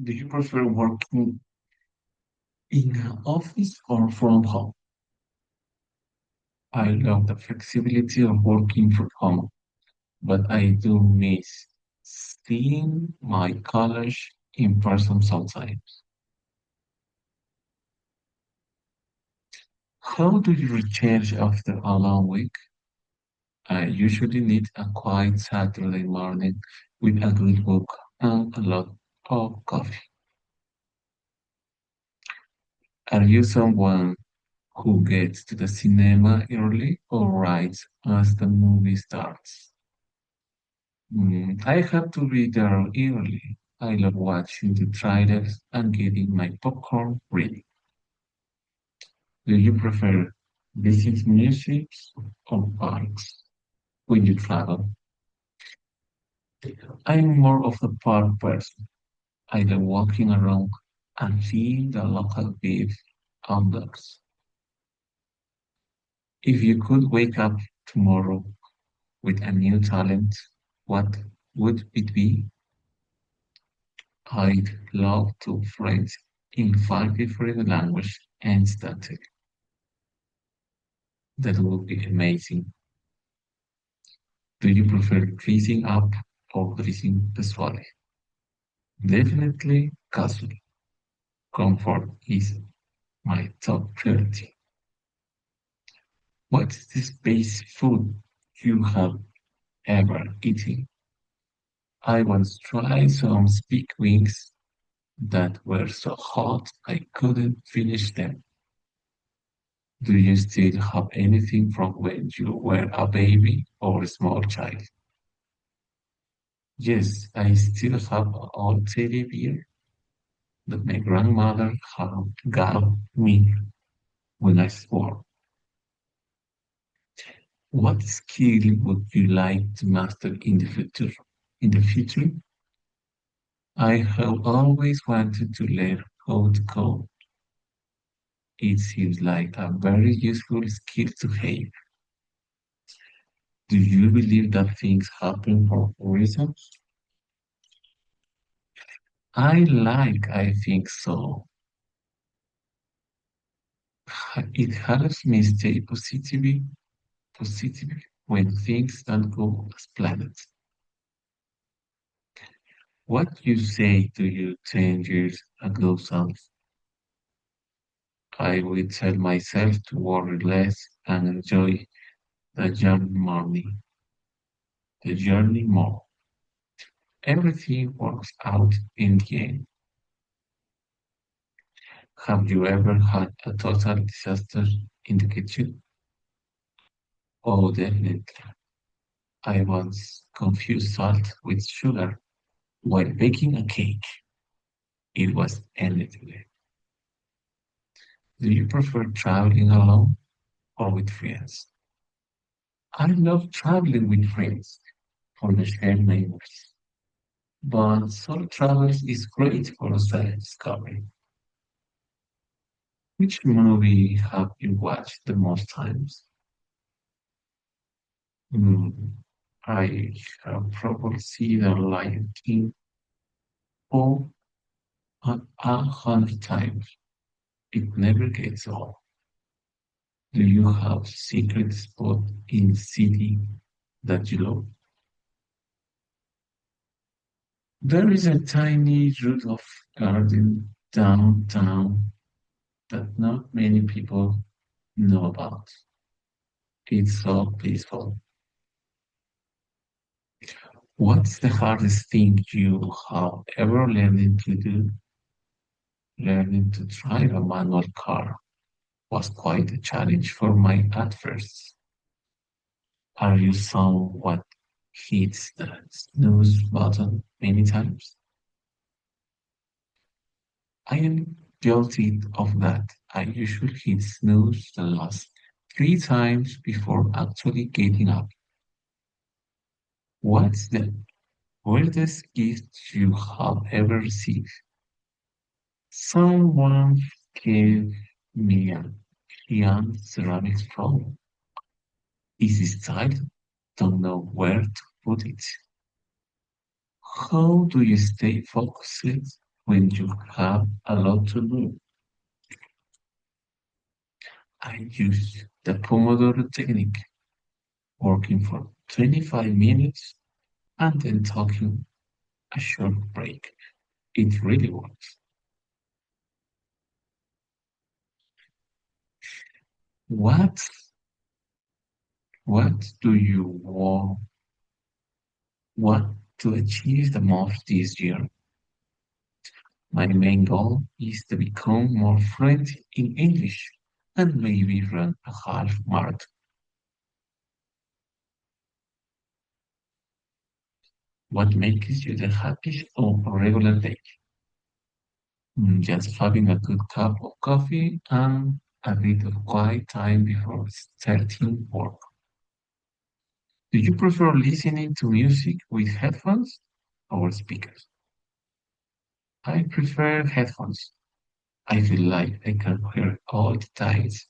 Do you prefer working in an office or from home? I love the flexibility of working from home, but I do miss seeing my college in person sometimes. How do you recharge after a long week? I usually need a quiet Saturday morning with a good book and a lot of coffee. Are you someone who gets to the cinema early or right as the movie starts? I have to be there early. I love watching the trailers and getting my popcorn ready. Do you prefer visiting museums or parks when you travel? I'm more of a park person. I love walking around and seeing the local beef outdoors. If you could wake up tomorrow with a new talent, what would it be? I'd love to phrase in 5 different languages instantly. That would be amazing. Do you prefer dressing up or dressing casually? Definitely casual. Comfort is my top priority. What's the best food you have ever eaten? I once tried some speak wings that were so hot I couldn't finish them. Do you still have anything from when you were a baby or a small child? Yes, I still have an old teddy bear that my grandmother had got me when I was born. What skill would you like to master in the future? In the future, I have always wanted to learn how to code. It seems like a very useful skill to have. Do you believe that things happen for reasons? I think so. It helps me stay positive when things don't go as planned. What you say to you 10 years ago self, I will tell myself to worry less and enjoy the journey more. Everything works out in the end. Have you ever had a total disaster in the kitchen? Oh, definitely. I once confused salt with sugar while baking a cake. It was endlessly. Do you prefer traveling alone or with friends? I love traveling with friends for the shared memories, but solo travel is great for self-discovery. Which movie have you watched the most times? Hmm, I have probably seen The Lion King for a hundred times. It never gets old. Do you have secret spot in city that you love? There is a tiny rooftop garden downtown that not many people know about. It's so peaceful. What's the hardest thing you have ever learned to do? Learning to drive a manual car was quite a challenge for me at first. Are you someone hits the snooze button many times? I am guilty of that. I usually hit snooze the last 3 times before actually getting up. What's the weirdest gift you have ever received? Someone gave me a giant ceramics bowl. Easy style, don't know where to put it. How do you stay focused when you have a lot to do. I use the Pomodoro technique, working for 25 minutes and then taking a short break. It really works. What what do you want to achieve the most this year? My main goal is to become more fluent in English and maybe run a half marathon. What makes you the happiest on a regular day? Just having a good cup of coffee and a bit of quiet time before starting work. Do you prefer listening to music with headphones or speakers? I prefer headphones. I feel like I can hear all the times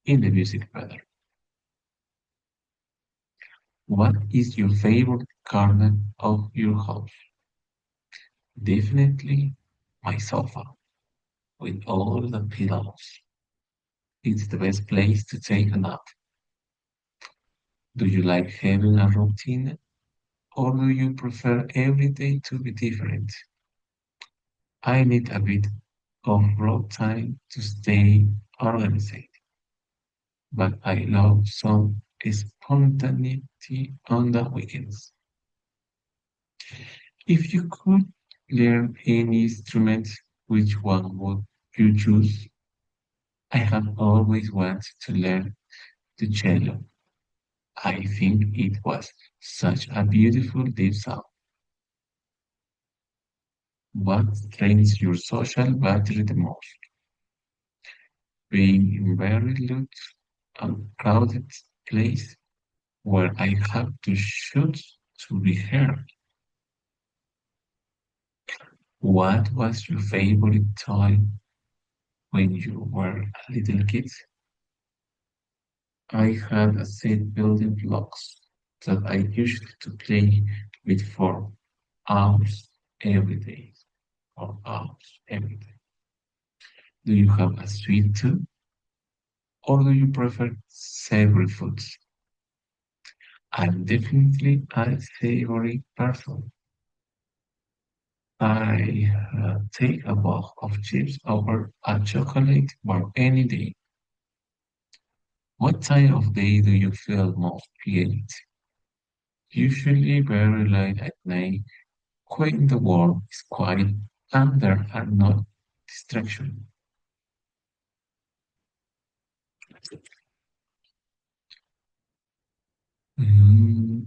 in the music better. What is your favorite corner of your house? Definitely my sofa with all the pillows. It's the best place to take a nap. Do you like having a routine or do you prefer every day to be different? I need a bit of road time to stay organized, but I love some spontaneity on the weekends. If you could learn any instrument, which one would you choose? I have always wanted to learn the cello. I think it was such a beautiful deep sound. What drains your social battery the most? Being in very loud and crowded place where I have to shoot to be heard. What was your favorite toy when you were a little kid? I had a set building blocks that I used to play with for hours every day. For hours every day. Do you have a sweet tooth or do you prefer savory foods? I'm definitely a savory person. I take a box of chips over a chocolate bar any day. What time of day do you feel most creative? Usually very late at night when the world is quiet and there are no distractions. Mm,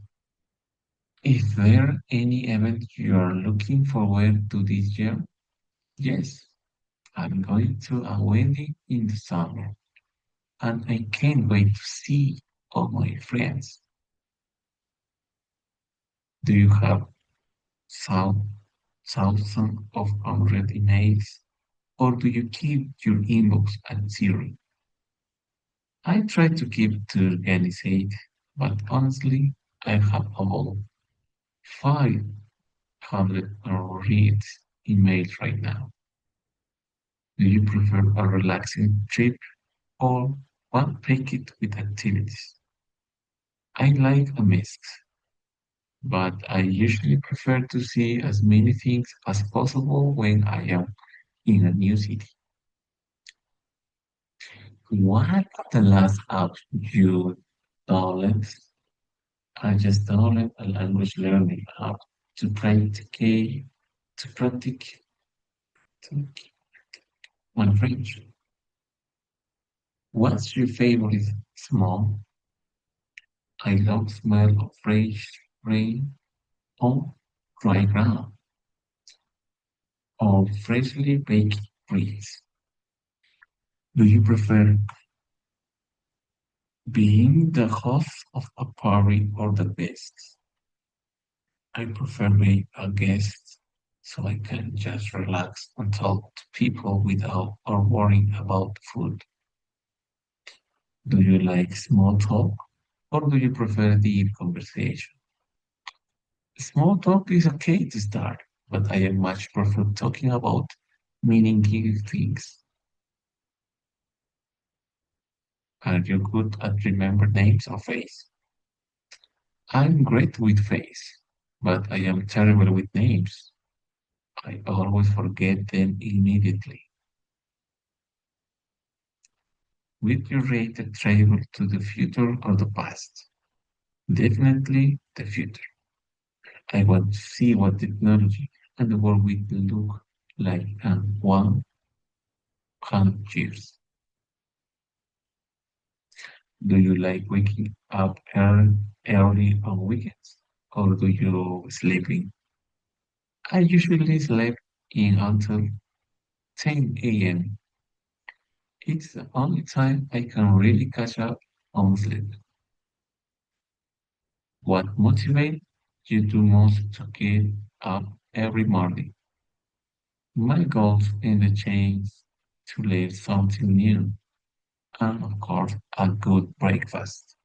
is there any event you are looking forward to this year? Yes, I'm going to a wedding in the summer and I can't wait to see all my friends. Do you have thou- thousands of unread emails or do you keep your inbox at zero? I try to keep to organized, but honestly, I have about 500 unread emails right now. Do you prefer a relaxing trip or one packed with activities? I like a mix, but I usually prefer to see as many things as possible when I am in a new city. What the last app you downloaded? I just downloaded a language learning app to practice my French. What's your favorite smell? I love smell of fresh rain on dry ground or freshly baked breads. Do you prefer being the host of a party or the guest? I prefer being a guest so I can just relax and talk to people without or worrying about food. Do you like small talk or do you prefer deep conversation? Small talk is okay to start, but I am much prefer talking about meaning things. Are you good at remember names or face? I'm great with face, but I am terrible with names. I always forget them immediately. Would you rate a travel to the future or the past? Definitely the future. I want to see what technology and the world will look like in 100 years. Do you like waking up early on weekends? Or do you sleep in? I usually sleep in until 10 a.m. It's the only time I can really catch up on sleep. What motivates you to most to get up every morning? My goals in the change to learn something new and of course a good breakfast.